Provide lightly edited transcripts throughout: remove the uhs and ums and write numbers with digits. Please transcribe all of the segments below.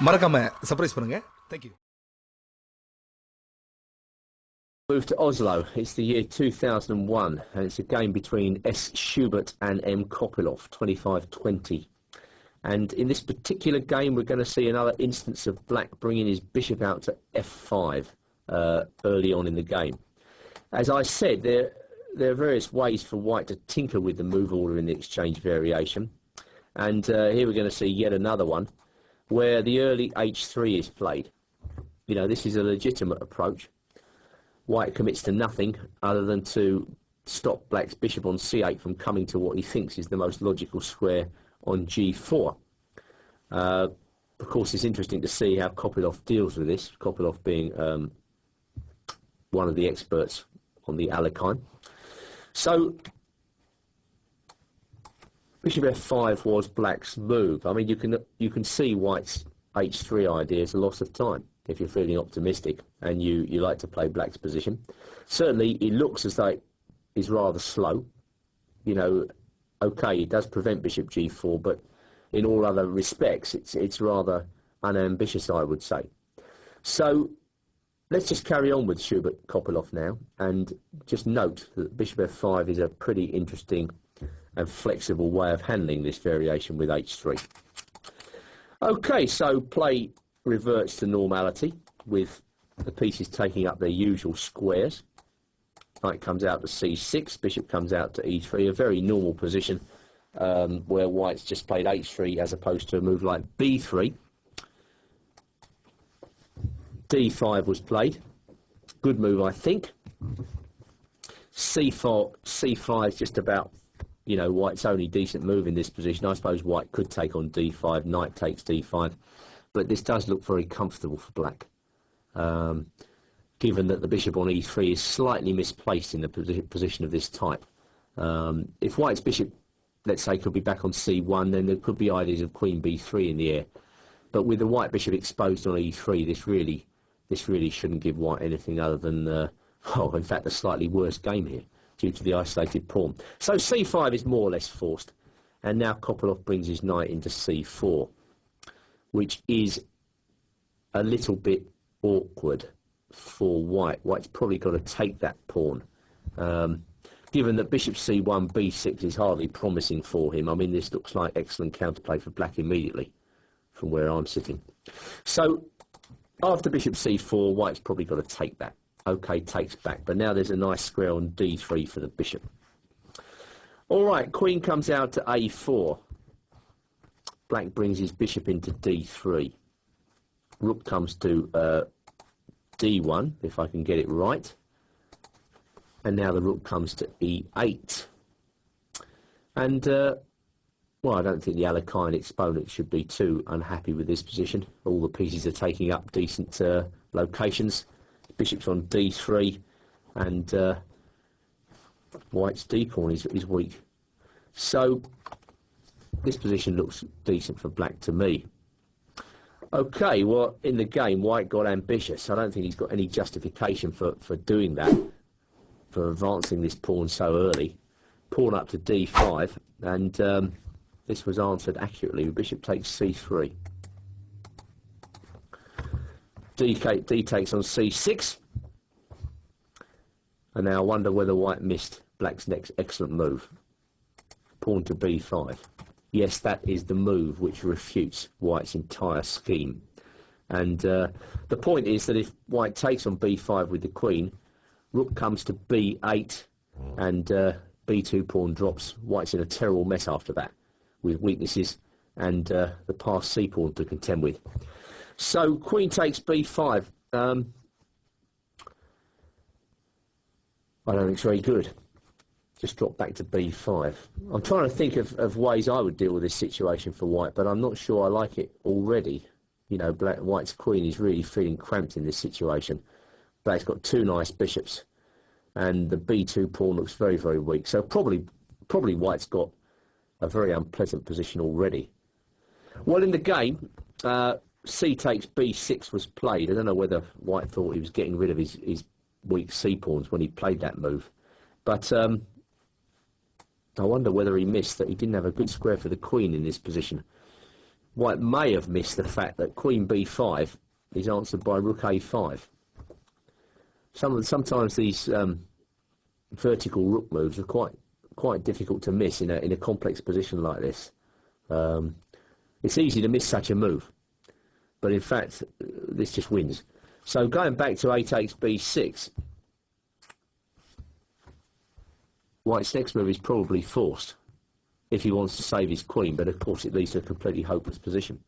மறக்காம சர்ப்ரைஸ் பண்ணுங்க. Thank you. Move to Oslo. It's the year 2001, and it's a game between S. Schubert and M. Kopilov, 25-20. And in this particular game, we're going to see another instance of black bringing his bishop out to F5 early on in the game. As I said, there are various ways for white to tinker with the move order in the exchange variation. And here we're going to see yet another one where the early H3 is played. You know, this is a legitimate approach. White commits to nothing other than to stop black's bishop on c8 from coming to what he thinks is the most logical square on g4. Of course, it's interesting to see how Kopilov deals with this, Kopilov being one of the experts on the Alekhine. So, bishop f5 was black's move. I mean, you can see white's h3 idea is a loss of time if you're feeling optimistic and you like to play black's position. Certainly, it looks as though it is rather slow. You know, okay, it does prevent bishop g4, but in all other respects, it's rather unambitious, I would say. So, let's just carry on with Schubert-Kopilov now, and just note that bishop f5 is a pretty interesting and flexible way of handling this variation with h3. Okay, so play reverts to normality with the pieces taking up their usual squares. Knight comes out to c6, bishop comes out to e3, a very normal position where white's just played h3 as opposed to a move like b3. d5 was played. Good move, I think. c5 is just about, you know, white's only decent move in this position. I suppose white could take on d5, knight takes d5, but this does look very comfortable for black, given that the bishop on e3 is slightly misplaced in the position of this type. If white's bishop, let's say, could be back on c1, then there could be ideas of queen b3 in the air. But with the white bishop exposed on e3, this really shouldn't give white anything other than, oh, in fact, a slightly worse game here due to the isolated pawn. So c5 is more or less forced, and now Kopilov brings his knight into c4, which is a little bit awkward for white. White's probably got to take that pawn. Given that bishop c1, b6 is hardly promising for him, I mean, this looks like excellent counterplay for black immediately from where I'm sitting. So, after bishop c4, white's probably got to take that. Okay, takes back, but now there's a nice square on d3 for the bishop. Alright, queen comes out to a4. Black brings his bishop into d3. Rook comes to d1, if I can get it right. And now the rook comes to e8. And, well, I don't think the Alekhine exponent should be too unhappy with this position. All the pieces are taking up decent locations. Bishop's on d3, and white's d-pawn is weak. So, this position looks decent for black to me. Okay, well, in the game, white got ambitious. I don't think he's got any justification for doing that, for advancing this pawn so early. Pawn up to d5, and this was answered accurately. Bishop takes c3. D takes on c6. And now I wonder whether white missed black's next excellent move. Pawn to b5. Yes, that is the move which refutes white's entire scheme. And the point is that if white takes on b5 with the queen, rook comes to b8 and b2 pawn drops. White's in a terrible mess after that, with weaknesses and the passed c pawn to contend with. So queen takes b5. I don't think it's very good. Just drop back to b5. I'm trying to think of ways I would deal with this situation for white, but I'm not sure I like it already. You know, white's queen is really feeling cramped in this situation. Black's got two nice bishops, and the b2 pawn looks very, very weak. So probably white's got a very unpleasant position already. Well, in the game, c takes b6 was played. I don't know whether white thought he was getting rid of his weak c-pawns when he played that move. But I wonder whether he missed that he didn't have a good square for the queen in this position. White may have missed the fact that Queen B5 is answered by Rook A5. Sometimes these vertical rook moves are quite difficult to miss in a complex position like this. It's easy to miss such a move, but in fact this just wins. So going back to A takes B6, White's next move is probably forced if he wants to save his queen, but of course it leads to a completely hopeless position.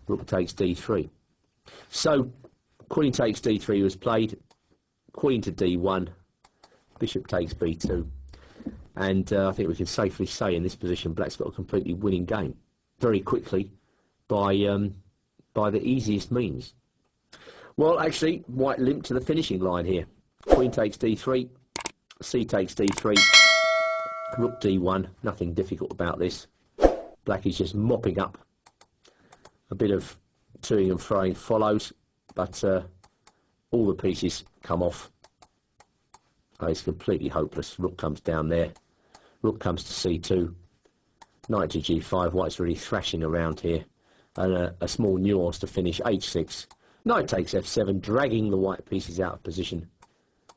Rook takes D3. So Queen takes D3 was played, Queen to D1, Bishop takes B2, and I think we can safely say in this position Black's got a completely winning game very quickly by the easiest means. Well, actually, White limped to the finishing line here. Queen takes D3, C takes D3, Rook D1, nothing difficult about this. Black is just mopping up. A bit of toing and froing follows, but all the pieces come off. Oh, it's completely hopeless. Rook comes down there. Rook comes to C2. Knight to G5. White's really thrashing around here. And a small nuance to finish. H6. Knight takes F7, dragging the white pieces out of position.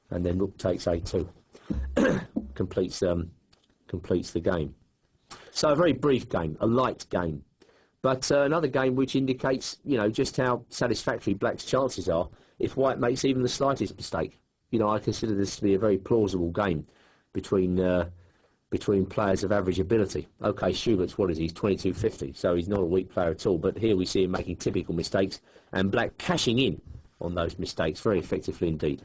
And then Rook takes A2. completes the game. So a very brief game, a light game, but another game which indicates, you know, just how satisfactory Black's chances are if White makes even the slightest mistake. You know, I consider this to be a very plausible game between players of average ability. Okay, Schubert's, what is he? He's 2250, so he's not a weak player at all. But here we see him making typical mistakes, and Black cashing in on those mistakes very effectively indeed.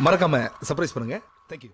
மறக்காம surprise பண்ணுங்க. Thank you.